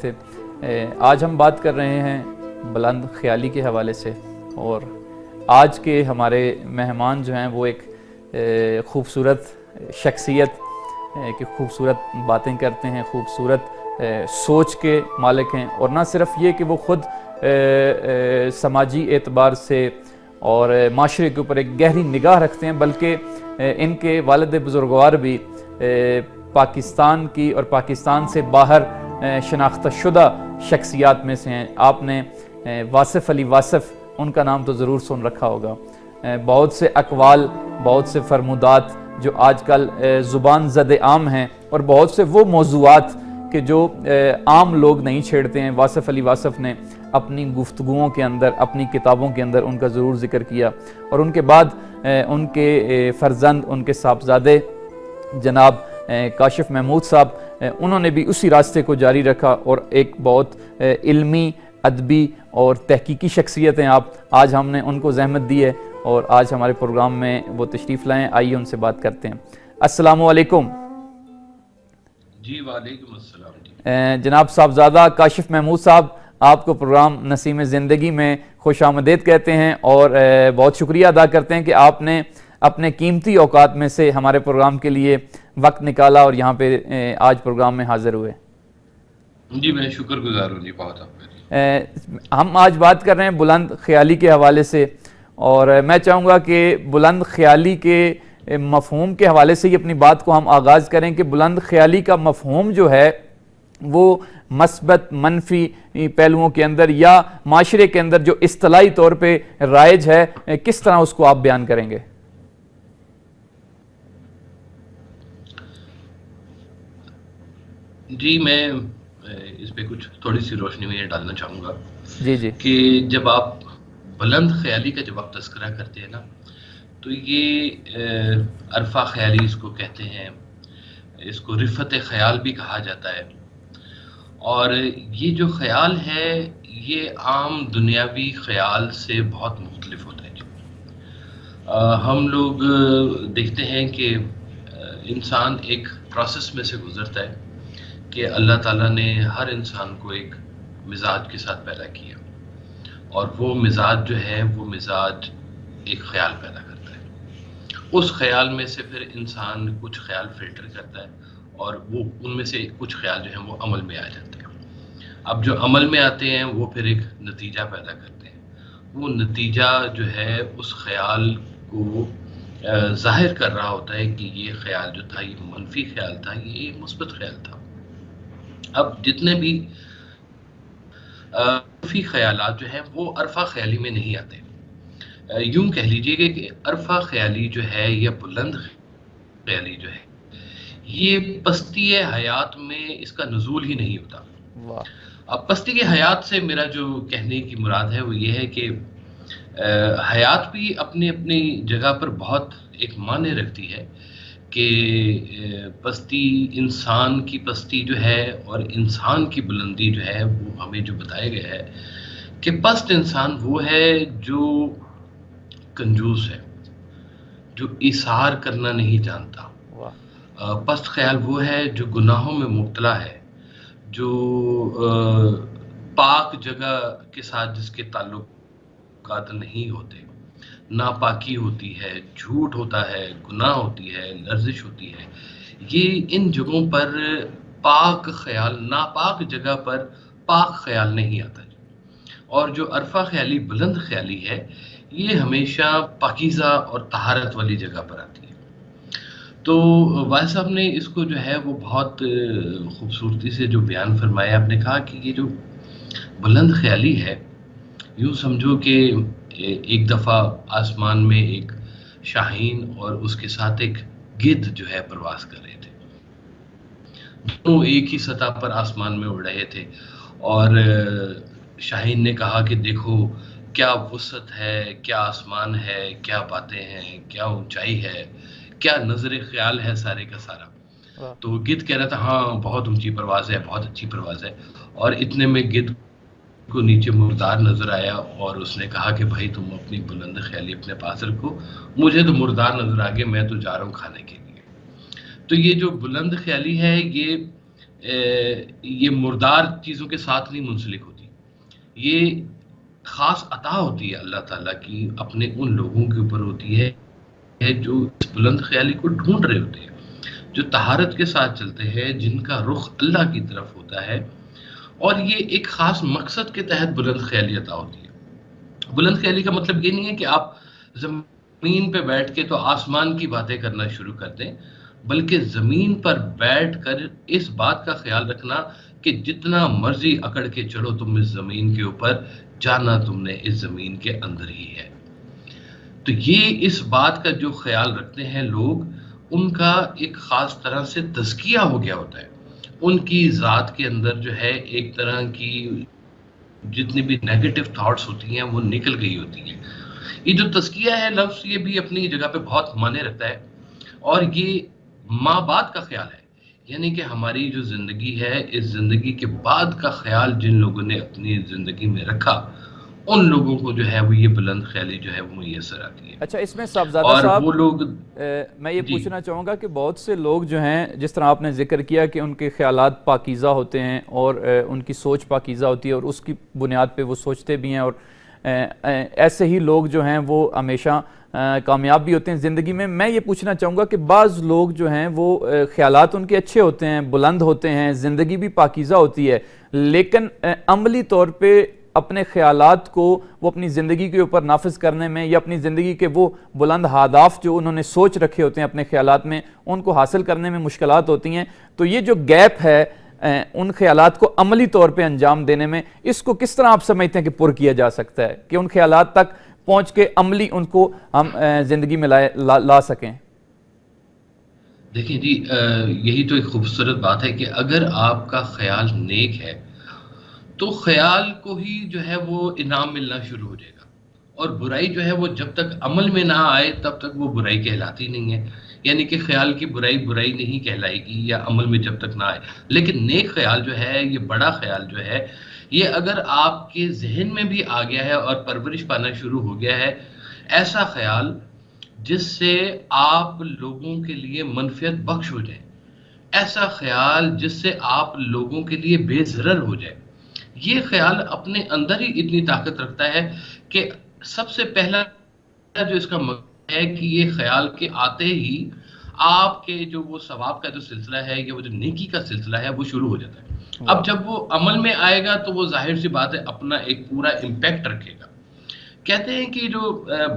تھے۔ آج ہم بات کر رہے ہیں بلند خیالی کے حوالے سے، اور آج کے ہمارے مہمان جو ہیں وہ ایک خوبصورت شخصیت کہ خوبصورت باتیں کرتے ہیں، خوبصورت سوچ کے مالک ہیں، اور نہ صرف یہ کہ وہ خود سماجی اعتبار سے اور معاشرے کے اوپر ایک گہری نگاہ رکھتے ہیں، بلکہ ان کے والد بزرگوار بھی پاکستان کی اور پاکستان سے باہر شناختہ شدہ شخصیات میں سے ہیں۔ آپ نے واصف علی واصف، ان کا نام تو ضرور سن رکھا ہوگا۔ بہت سے اقوال، بہت سے فرمودات جو آج کل زبان زد عام ہیں، اور بہت سے وہ موضوعات کہ جو عام لوگ نہیں چھیڑتے ہیں، واصف علی واصف نے اپنی گفتگوؤں کے اندر، اپنی کتابوں کے اندر ان کا ضرور ذکر کیا، اور ان کے بعد ان کے فرزند، ان کے صاحبزادے جناب کاشف محمود صاحب، انہوں نے بھی اسی راستے کو جاری رکھا، اور ایک بہت علمی، ادبی اور تحقیقی شخصیت ہیں آپ۔ آج ہم نے ان کو زحمت دی ہے اور آج ہمارے پروگرام میں وہ تشریف لائیں۔ آئیے ان سے بات کرتے ہیں۔ السلام علیکم۔ جی وعلیکم السلام۔ جناب صاحبزادہ کاشف محمود صاحب، آپ کو پروگرام نسیم زندگی میں خوش آمدید کہتے ہیں، اور بہت شکریہ ادا کرتے ہیں کہ آپ نے اپنے قیمتی اوقات میں سے ہمارے پروگرام کے لیے وقت نکالا اور یہاں پہ آج پروگرام میں حاضر ہوئے۔ جی میں شکر گزار ہوں جی بہت آپ کا۔ ہم آج بات کر رہے ہیں بلند خیالی کے حوالے سے، اور میں چاہوں گا کہ بلند خیالی کے مفہوم کے حوالے سے ہی اپنی بات کو ہم آغاز کریں کہ بلند خیالی کا مفہوم جو ہے وہ مثبت منفی پہلوؤں کے اندر یا معاشرے کے اندر جو اصطلاحی طور پہ رائج ہے، کس طرح اس کو آپ بیان کریں گے؟ جی میں اس پہ کچھ تھوڑی سی روشنی میں یہ ڈالنا چاہوں گا جی کہ جب آپ بلند خیالی کا جب آپ تذکرہ کرتے ہیں نا، تو یہ عرفہ خیالی اس کو کہتے ہیں، اس کو رفت خیال بھی کہا جاتا ہے، اور یہ جو خیال ہے یہ عام دنیاوی خیال سے بہت مختلف ہوتا ہے۔ ہم لوگ دیکھتے ہیں کہ انسان ایک پروسیس میں سے گزرتا ہے کہ اللہ تعالیٰ نے ہر انسان کو ایک مزاج کے ساتھ پیدا کیا، اور وہ مزاج جو ہے وہ مزاج ایک خیال پیدا کرتا ہے۔ اس خیال میں سے پھر انسان کچھ خیال فلٹر کرتا ہے، اور وہ ان میں سے کچھ خیال جو ہیں وہ عمل میں آ جاتے ہیں۔ اب جو عمل میں آتے ہیں وہ پھر ایک نتیجہ پیدا کرتے ہیں۔ وہ نتیجہ جو ہے اس خیال کو ظاہر کر رہا ہوتا ہے کہ یہ خیال جو تھا یہ منفی خیال تھا، یہ مثبت خیال تھا۔ اب جتنے بھی منفی خیالات جو ہیں وہ عرفہ خیالی میں نہیں آتے۔ یوں کہہ لیجئے کہ عرفہ خیالی جو ہے یا بلند خیالی جو ہے یہ پستی حیات میں اس کا نزول ہی نہیں ہوتا۔ اب پستی کے حیات سے میرا جو کہنے کی مراد ہے وہ یہ ہے کہ حیات بھی اپنی اپنی جگہ پر بہت ایک معنی رکھتی ہے، کہ پستی انسان کی پستی جو ہے اور انسان کی بلندی جو ہے وہ ہمیں جو بتایا گیا ہے کہ پست انسان وہ ہے جو کنجوس ہے، جو ایثار کرنا نہیں جانتا۔ پست خیال وہ ہے جو گناہوں میں مبتلا ہے، جو پاک جگہ کے ساتھ جس کے تعلقات نہیں ہوتے، ناپاکی ہوتی ہے، جھوٹ ہوتا ہے، گناہ ہوتی ہے، لرزش ہوتی ہے، یہ ان جگہوں پر پاک خیال، ناپاک جگہ پر پاک خیال نہیں آتا۔ اور جو عرفہ خیالی، بلند خیالی ہے، یہ ہمیشہ پاکیزہ اور طہارت والی جگہ پر آتی ہے۔ تو واحد صاحب نے اس کو جو ہے وہ بہت خوبصورتی سے جو بیان فرمایا، آپ نے کہا کہ یہ جو بلند خیالی ہے، یوں سمجھو کہ ایک دفعہ آسمان میں ایک شاہین اور اس کے ساتھ ایک گدھ جو ہے پرواز کر رہے تھے، دونوں ایک ہی سطح پر آسمان میں اڑ رہے تھے، اور شاہین نے کہا کہ دیکھو کیا وسعت ہے، کیا آسمان ہے، کیا باتیں ہیں، کیا اونچائی ہے، کیا نظر خیال ہے سارے کا سارا۔ تو گدھ کہہ رہا تھا ہاں بہت اونچی پرواز ہے، بہت اچھی پرواز ہے، اور اتنے میں گدھ کو نیچے مردار نظر آیا، اور اس نے کہا کہ بھائی تم اپنی بلند خیالی اپنے پاس رکھو، مجھے تو مردار نظر آ گئے، میں تو جا رہا ہوں کھانے کے لیے۔ تو یہ جو بلند خیالی ہے یہ یہ مردار چیزوں کے ساتھ نہیں منسلک ہوتی. یہ خاص عطا ہوتی ہے اللہ تعالیٰ کی اپنے ان لوگوں کے اوپر ہوتی ہے جو اس بلند خیالی کو ڈھونڈ رہے ہوتے ہیں، جو طہارت کے ساتھ چلتے ہیں، جن کا رخ اللہ کی طرف ہوتا ہے، اور یہ ایک خاص مقصد کے تحت بلند خیالی عطا ہوتی ہے. بلند خیالی کا مطلب یہ نہیں ہے کہ آپ زمین پہ بیٹھ کے تو آسمان کی باتیں کرنا شروع کر دیں، بلکہ زمین پر بیٹھ کر اس بات کا خیال رکھنا کہ جتنا مرضی اکڑ کے چڑھو تم اس زمین کے اوپر، جانا تم نے اس زمین کے اندر ہی ہے. تو یہ اس بات کا جو خیال رکھتے ہیں لوگ، ان کا ایک خاص طرح سے تزکیہ ہو گیا ہوتا ہے. ان کی ذات کے اندر جو ہے ایک طرح کی جتنی بھی نیگیٹو تھاٹس ہوتی ہیں وہ نکل گئی ہوتی ہیں. یہ جو تزکیہ ہے لفظ، یہ بھی اپنی جگہ پہ بہت معنی رکھتا ہے، اور یہ ماں بعد کا خیال ہے. یعنی کہ ہماری جو زندگی ہے، اس زندگی کے بعد کا خیال جن لوگوں نے اپنی زندگی میں رکھا، ان لوگوں کو جو ہے وہ یہ بلند خیالی جو ہے وہ میسر آتی ہے. اچھا، اس میں صاحبزادہ اور صاحب وہ لوگ میں یہ جی پوچھنا چاہوں گا کہ بہت سے لوگ جو ہیں، جس طرح آپ نے ذکر کیا کہ ان کے خیالات پاکیزہ ہوتے ہیں اور ان کی سوچ پاکیزہ ہوتی ہے اور اس کی بنیاد پہ وہ سوچتے بھی ہیں، اور ایسے ہی لوگ جو ہیں وہ ہمیشہ کامیاب بھی ہوتے ہیں زندگی میں. میں یہ پوچھنا چاہوں گا کہ بعض لوگ جو ہیں وہ خیالات ان کے اچھے ہوتے ہیں، بلند ہوتے ہیں، زندگی بھی پاکیزہ ہوتی ہے، لیکن عملی طور پہ اپنے خیالات کو وہ اپنی زندگی کے اوپر نافذ کرنے میں، یا اپنی زندگی کے وہ بلند اہداف جو انہوں نے سوچ رکھے ہوتے ہیں اپنے خیالات میں، ان کو حاصل کرنے میں مشکلات ہوتی ہیں. تو یہ جو گیپ ہے ان خیالات کو عملی طور پہ انجام دینے میں، اس کو کس طرح آپ سمجھتے ہیں کہ پر کیا جا سکتا ہے کہ ان خیالات تک پہنچ کے عملی ان کو ہم زندگی میں لا سکیں؟ دیکھیں جی، یہی تو ایک خوبصورت بات ہے کہ اگر آپ کا خیال نیک ہے تو خیال کو ہی جو ہے وہ انعام ملنا شروع ہو جائے گا، اور برائی جو ہے وہ جب تک عمل میں نہ آئے تب تک وہ برائی کہلاتی نہیں ہے. یعنی کہ خیال کی برائی برائی نہیں کہلائے گی یا عمل میں جب تک نہ آئے. لیکن نیک خیال جو ہے، یہ بڑا خیال جو ہے، یہ اگر آپ کے ذہن میں بھی آ گیا ہے اور پرورش پانا شروع ہو گیا ہے، ایسا خیال جس سے آپ لوگوں کے لیے منفعت بخش ہو جائے، ایسا خیال جس سے آپ لوگوں کے لیے بے ضرر ہو جائے، یہ خیال اپنے اندر ہی اتنی طاقت رکھتا ہے کہ سب سے پہلا جو اس کا مقصد ہے کہ یہ خیال کے آتے ہی آپ کے جو وہ ثواب کا جو سلسلہ ہے یا وہ جو نیکی کا سلسلہ ہے وہ شروع ہو جاتا ہے. اب جب وہ عمل میں آئے گا تو وہ ظاہر سی بات ہے اپنا ایک پورا امپیکٹ رکھے گا. کہتے ہیں کہ جو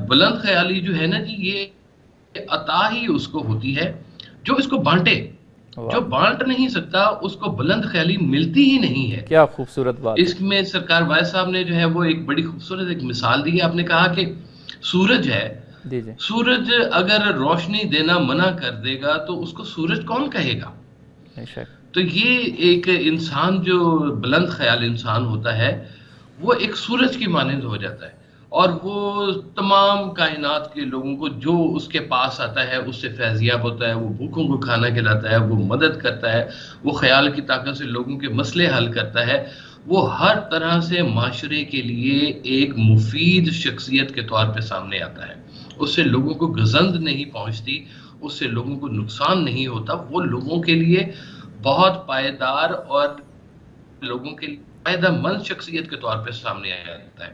بلند خیالی جو ہے نا جی، یہ عطا ہی اس کو ہوتی ہے جو اس کو بانٹے. جو بانٹ نہیں سکتا اس کو بلند خیالی ملتی ہی نہیں ہے. کیا خوبصورت بات ہے. اس میں سرکار وائس صاحب نے جو ہے وہ ایک بڑی خوبصورت ایک مثال دی ہے. آپ نے کہا کہ سورج ہے، جی جی، سورج اگر روشنی دینا منع کر دے گا تو اس کو سورج کون کہے گا؟ بے شک. تو یہ ایک انسان جو بلند خیال انسان ہوتا ہے وہ ایک سورج کی مانند ہو جاتا ہے، اور وہ تمام کائنات کے لوگوں کو جو اس کے پاس آتا ہے اس سے فیضیاب ہوتا ہے. وہ بھوکوں کو کھانا کھلاتا ہے، وہ مدد کرتا ہے، وہ خیال کی طاقت سے لوگوں کے مسئلے حل کرتا ہے. وہ ہر طرح سے معاشرے کے لیے ایک مفید شخصیت کے طور پہ سامنے آتا ہے. اس سے لوگوں کو گزند نہیں پہنچتی، اس سے لوگوں کو نقصان نہیں ہوتا. وہ لوگوں کے لیے بہت پائیدار اور لوگوں کے لیے فائدہ مند شخصیت کے طور پہ سامنے آیا جاتا ہے.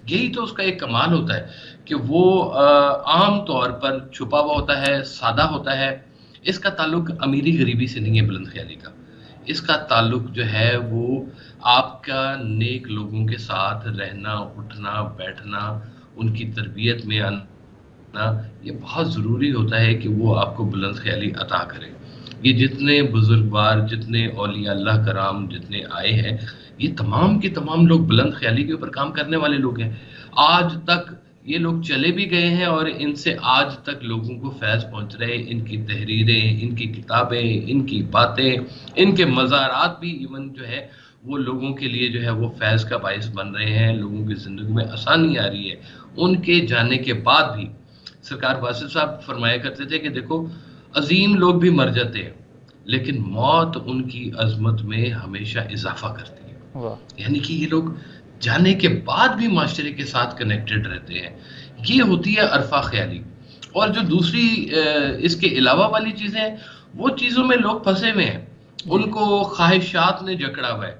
یہی تو اس کا ایک کمال ہوتا ہے کہ وہ عام طور پر چھپا ہوا ہوتا ہے، سادہ ہوتا ہے. اس کا تعلق امیری غریبی سے نہیں ہے بلند خیالی کا. اس کا تعلق جو ہے وہ آپ کا نیک لوگوں کے ساتھ رہنا، اٹھنا بیٹھنا، ان کی تربیت میں آنا، یہ بہت ضروری ہوتا ہے کہ وہ آپ کو بلند خیالی عطا کرے. یہ جتنے بزرگوار، جتنے اولیاء اللہ کرام جتنے آئے ہیں، یہ تمام کے تمام لوگ بلند خیالی کے اوپر کام کرنے والے لوگ ہیں. آج تک یہ لوگ چلے بھی گئے ہیں اور ان سے آج تک لوگوں کو فیض پہنچ رہے. ان کی تحریریں، ان کی کتابیں، ان کی باتیں، ان کے مزارات بھی ایون جو ہے وہ لوگوں کے لیے جو ہے وہ فیض کا باعث بن رہے ہیں. لوگوں کی زندگی میں آسانی آ رہی ہے. ان کے جانے کے بعد بھی سرکار واصف صاحب فرمایا کرتے تھے کہ دیکھو، عظیم لوگ بھی مر جاتے ہیں لیکن موت ان کی عظمت میں ہمیشہ اضافہ کرتی ہے. یعنی کہ یہ لوگ جانے کے بعد بھی معاشرے کے ساتھ کنیکٹڈ رہتے ہیں. یہ ہوتی ہے عرفہ خیالی. اور جو دوسری اس کے علاوہ والی چیزیں ہیں، وہ چیزوں میں لوگ پھنسے ہوئے ہیں. ان کو خواہشات نے جکڑا ہوا ہے،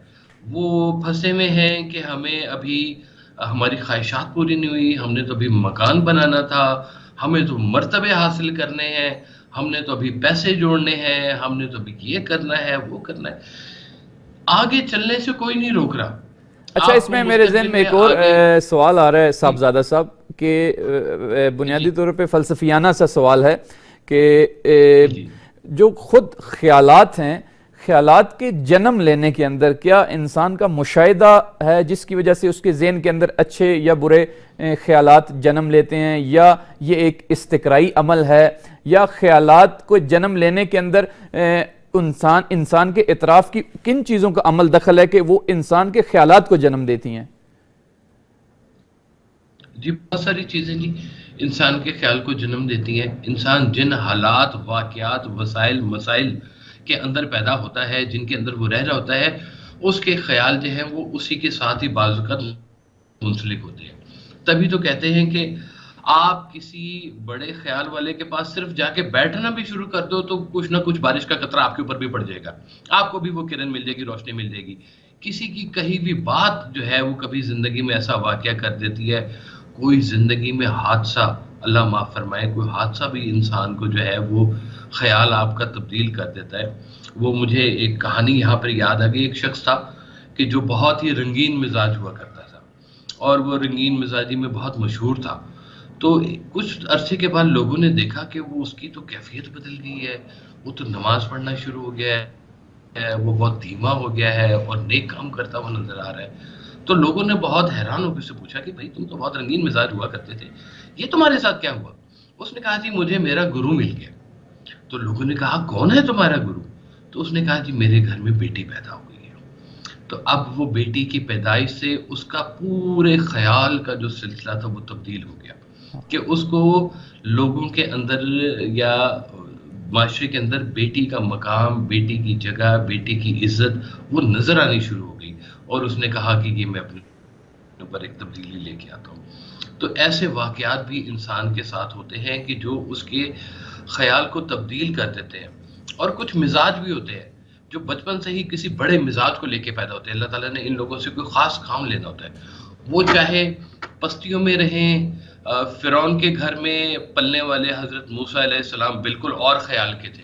وہ پھنسے میں ہیں کہ ہمیں ابھی ہماری خواہشات پوری نہیں ہوئی، ہم نے تو ابھی مکان بنانا تھا، ہمیں تو مرتبے حاصل کرنے ہیں، ہم نے تو ابھی پیسے جوڑنے ہیں، ہم نے تو ابھی یہ کرنا ہے وہ کرنا ہے۔ آگے چلنے سے کوئی نہیں روک رہا، اچھا، آپ اس کو میں میرے ذہن مستقبل میں میں ایک اور آگے سوال آ رہا ہے جی صاحبزادہ صاحب، کہ جی بنیادی طور پہ فلسفیانہ سا سوال ہے کہ جی جو خود خیالات ہیں، خیالات کے جنم لینے کے اندر کیا انسان کا مشاہدہ ہے جس کی وجہ سے اس کے ذہن کے اندر اچھے یا برے خیالات جنم لیتے ہیں، یا یہ ایک استقرائی عمل ہے، یا خیالات کو جنم لینے کے اندر انسان کے اطراف کی کن چیزوں کا عمل دخل ہے کہ وہ انسان کے خیالات کو جنم دیتی ہیں؟ جی بہت ساری چیزیں جی انسان کے خیال کو جنم دیتی ہیں۔ انسان جن حالات، واقعات، وسائل، مسائل کے اندر پیدا ہوتا ہے، جن کے اندر وہ رہ رہا ہوتا ہے، اس کے خیال جو ہیں وہ اسی کے ساتھ ہی بعض اوقات منسلک ہوتے ہیں۔ تبھی تو کہتے ہیں کہ آپ کسی بڑے خیال والے کے پاس صرف جا کے بیٹھنا بھی شروع کر دو تو کچھ نہ کچھ بارش کا قطرہ آپ کے اوپر بھی پڑ جائے گا، آپ کو بھی وہ کرن مل جائے گی، روشنی مل جائے گی۔ کسی کی کہیں بھی بات جو ہے وہ کبھی زندگی میں ایسا واقعہ کر دیتی ہے، کوئی زندگی میں حادثہ، اللہ معاف فرمائے، کوئی حادثہ بھی انسان کو جو ہے وہ خیال آپ کا تبدیل کر دیتا ہے۔ وہ مجھے ایک کہانی یہاں پر یاد آ گئی، ایک شخص تھا کہ جو بہت ہی رنگین مزاج ہوا کرتا تھا، اور وہ رنگین مزاجی میں بہت مشہور تھا۔ تو کچھ عرصے کے بعد لوگوں نے دیکھا کہ وہ اس کی تو کیفیت بدل گئی ہے، وہ تو نماز پڑھنا شروع ہو گیا ہے، وہ بہت دھیما ہو گیا ہے اور نیک کام کرتا ہوا نظر آ رہا ہے۔ تو لوگوں نے بہت حیران ہو کے اسے پوچھا کہ بھائی تم تو بہت رنگین مزاج ہوا کرتے تھے، یہ تمہارے ساتھ کیا ہوا؟ اس نے کہا جی مجھے میرا گرو مل گیا۔ تو لوگوں نے کہا کون ہے تمہارا گرو؟ تو اس نے کہا جی میرے گھر میں بیٹی پیدا ہو گئی ہے۔ تو اب وہ بیٹی کی پیدائش سے اس کا پورے خیال کا جو سلسلہ تھا وہ تبدیل ہو گیا، کہ اس کو لوگوں کے اندر یا معاشرے کے اندر بیٹی کا مقام، بیٹی کی جگہ، بیٹی کی عزت وہ نظر آنی شروع ہو گئی، اور اس نے کہا کہ یہ میں اپنے اوپر ایک تبدیلی لے کے آتا ہوں۔ تو ایسے واقعات بھی انسان کے ساتھ ہوتے ہیں کہ جو اس کے خیال کو تبدیل کر دیتے ہیں۔ اور کچھ مزاج بھی ہوتے ہیں جو بچپن سے ہی کسی بڑے مزاج کو لے کے پیدا ہوتے ہیں، اللہ تعالیٰ نے ان لوگوں سے کوئی خاص کام لینا ہوتا ہے، وہ چاہے پستیوں میں رہیں، فرعون کے گھر میں پلنے والے حضرت موسیٰ علیہ السلام بالکل اور خیال کے تھے۔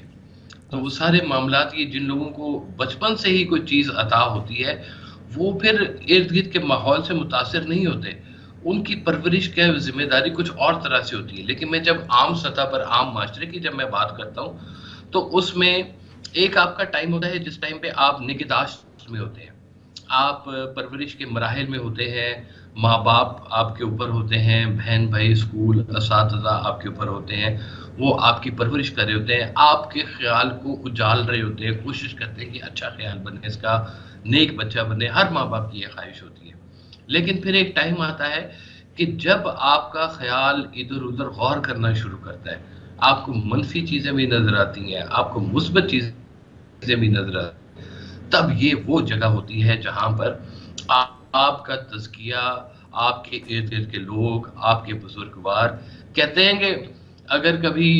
تو وہ سارے معاملات، یہ جن لوگوں کو بچپن سے ہی کوئی چیز عطا ہوتی ہے وہ پھر ارد گرد کے ماحول سے متاثر نہیں ہوتے، ان کی پرورش کی ذمہ داری کچھ اور طرح سے ہوتی ہے۔ لیکن میں جب عام سطح پر، عام معاشرے کی جب میں بات کرتا ہوں تو اس میں ایک آپ کا ٹائم ہوتا ہے جس ٹائم پہ آپ نگہداشت میں ہوتے ہیں، آپ پرورش کے مراحل میں ہوتے ہیں، ماں باپ آپ کے اوپر ہوتے ہیں، بہن بھائی، اسکول، اساتذہ آپ کے اوپر ہوتے ہیں، وہ آپ کی پرورش کر رہے ہوتے ہیں، آپ کے خیال کو اجال رہے ہوتے ہیں، کوشش کرتے ہیں کہ اچھا خیال بنے، اس کا نیک بچہ بنے، ہر ماں باپ کی یہ خواہش ہوتی ہے۔ لیکن پھر ایک ٹائم آتا ہے کہ جب آپ کا خیال ادھر ادھر غور کرنا شروع کرتا ہے، آپ کو منفی چیزیں بھی نظر آتی ہیں، آپ کو مثبت چیزیں بھی نظر آتی ہیں، تب یہ وہ جگہ ہوتی ہے جہاں پر آپ کا تزکیہ، آپ کے ارد گرد کے لوگ، آپ کے بزرگوار کہتے ہیں کہ اگر کبھی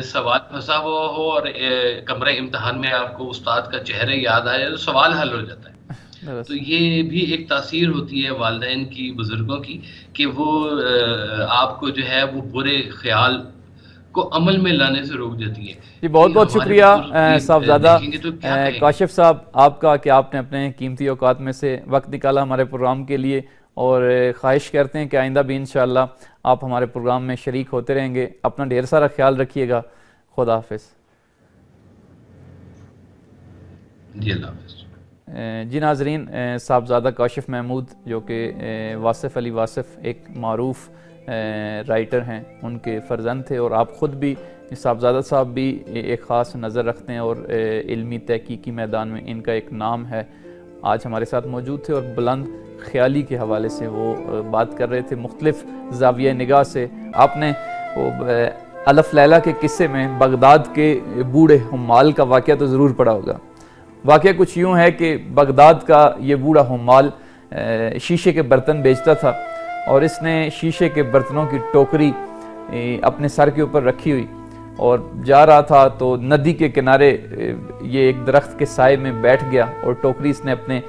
سوال پھنسا ہوا ہو اور کمرہ امتحان میں آپ کو استاد کا چہرہ یاد آ جائے تو سوال حل ہو جاتا ہے۔ تو یہ بھی ایک تاثیر ہوتی ہے والدین کی، بزرگوں کی، کہ وہ آپ کو جو ہے وہ برے خیال کو عمل میں لانے سے روک دیتی ہے۔ جی بہت کہ بہت ہمارے شکریہ بزرگ بھی صاحبزادہ دیکھیں گے تو کیا کہیں گے۔ کاشف صاحب آپ کا، کہ آپ نے اپنے قیمتی اوقات میں سے وقت نکالا ہمارے پروگرام کے لیے، اور خواہش کرتے ہیں کہ آئندہ بھی انشاءاللہ آپ ہمارے پروگرام میں شریک ہوتے رہیں گے۔ اپنا ڈھیر سارا خیال رکھیے گا، خدا حافظ۔ جی اللہ حافظ۔ جی ناظرین، صاحبزادہ کاشف محمود جو کہ واصف علی واصف ایک معروف رائٹر ہیں، ان کے فرزند تھے، اور آپ خود بھی، صاحبزادہ صاحب بھی ایک خاص نظر رکھتے ہیں اور علمی تحقیقی میدان میں ان کا ایک نام ہے۔ آج ہمارے ساتھ موجود تھے اور بلند خیالی کے حوالے سے وہ بات کر رہے تھے، مختلف زاویہ نگاہ سے۔ آپ نے وہ الف لیلہ کے قصے میں بغداد کے بوڑھے حمال کا واقعہ تو ضرور پڑھا ہوگا۔ واقعہ کچھ یوں ہے کہ بغداد کا یہ بوڑھا حمال شیشے کے برتن بیچتا تھا، اور اس نے شیشے کے برتنوں کی ٹوکری اپنے سر کے اوپر رکھی ہوئی، اور جا رہا تھا تو ندی کے کنارے یہ ایک درخت کے سائے میں بیٹھ گیا اور ٹوکری اس نے اپنے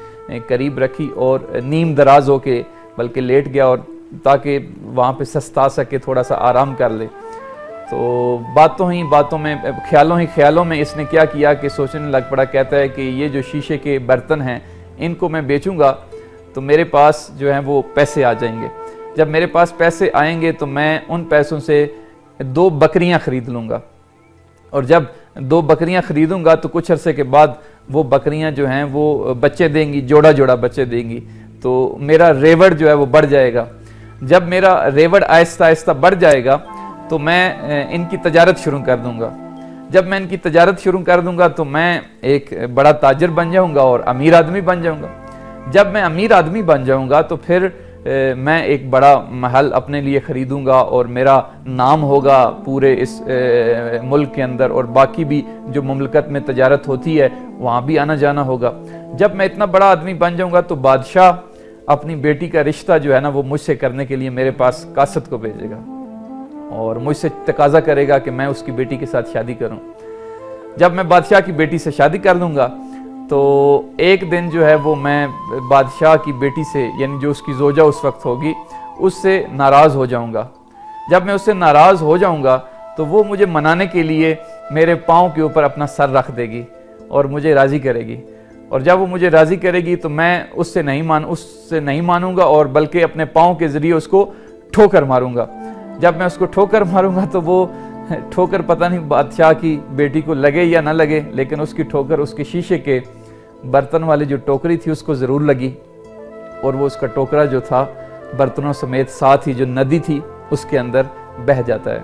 قریب رکھی اور نیم دراز ہو کے بلکہ لیٹ گیا، اور تاکہ وہاں پہ سستا سکے، تھوڑا سا آرام کر لے۔ تو باتوں ہی باتوں میں، خیالوں ہی خیالوں میں اس نے کیا کیا کہ سوچنے لگ پڑا، کہتا ہے کہ یہ جو شیشے کے برتن ہیں ان کو میں بیچوں گا تو میرے پاس جو ہیں وہ پیسے آ جائیں گے، جب میرے پاس پیسے آئیں گے تو میں ان پیسوں سے 2 بکریاں خرید لوں گا، اور جب 2 بکریاں خریدوں گا تو کچھ عرصے کے بعد وہ بکریاں جو ہیں وہ بچے دیں گی، جوڑا جوڑا بچے دیں گی، تو میرا ریوڑ جو ہے وہ بڑھ جائے گا۔ جب میرا ریوڑ آہستہ آہستہ بڑھ جائے گا تو میں ان کی تجارت شروع کر دوں گا، جب میں ان کی تجارت شروع کر دوں گا تو میں ایک بڑا تاجر بن جاؤں گا اور امیر آدمی بن جاؤں گا، جب میں امیر آدمی بن جاؤں گا تو پھر میں ایک بڑا محل اپنے لیے خریدوں گا اور میرا نام ہوگا پورے اس ملک کے اندر، اور باقی بھی جو مملکت میں تجارت ہوتی ہے وہاں بھی آنا جانا ہوگا۔ جب میں اتنا بڑا آدمی بن جاؤں گا تو بادشاہ اپنی بیٹی کا رشتہ جو ہے نا وہ مجھ سے کرنے کے لیے میرے پاس قاصد کو بھیجے گا اور مجھ سے تقاضا کرے گا کہ میں اس کی بیٹی کے ساتھ شادی کروں۔ جب میں بادشاہ کی بیٹی سے شادی کر لوں گا تو ایک دن جو ہے وہ میں بادشاہ کی بیٹی سے، یعنی جو اس کی زوجہ اس وقت ہوگی، اس سے ناراض ہو جاؤں گا۔ جب میں اس سے ناراض ہو جاؤں گا تو وہ مجھے منانے کے لیے میرے پاؤں کے اوپر اپنا سر رکھ دے گی اور مجھے راضی کرے گی، اور جب وہ مجھے راضی کرے گی تو میں اس سے نہیں مانوں گا اور بلکہ اپنے پاؤں کے ذریعے اس کو ٹھوکر ماروں گا۔ جب میں اس کو ٹھوکر ماروں گا تو وہ ٹھوکر پتہ نہیں بادشاہ کی بیٹی کو لگے یا نہ لگے، لیکن اس کی ٹھوکر اس کے شیشے کے برتن والی جو ٹوکری تھی اس کو ضرور لگی، اور وہ اس کا ٹوکرا جو تھا برتنوں سمیت ساتھ ہی جو ندی تھی اس کے اندر بہہ جاتا ہے۔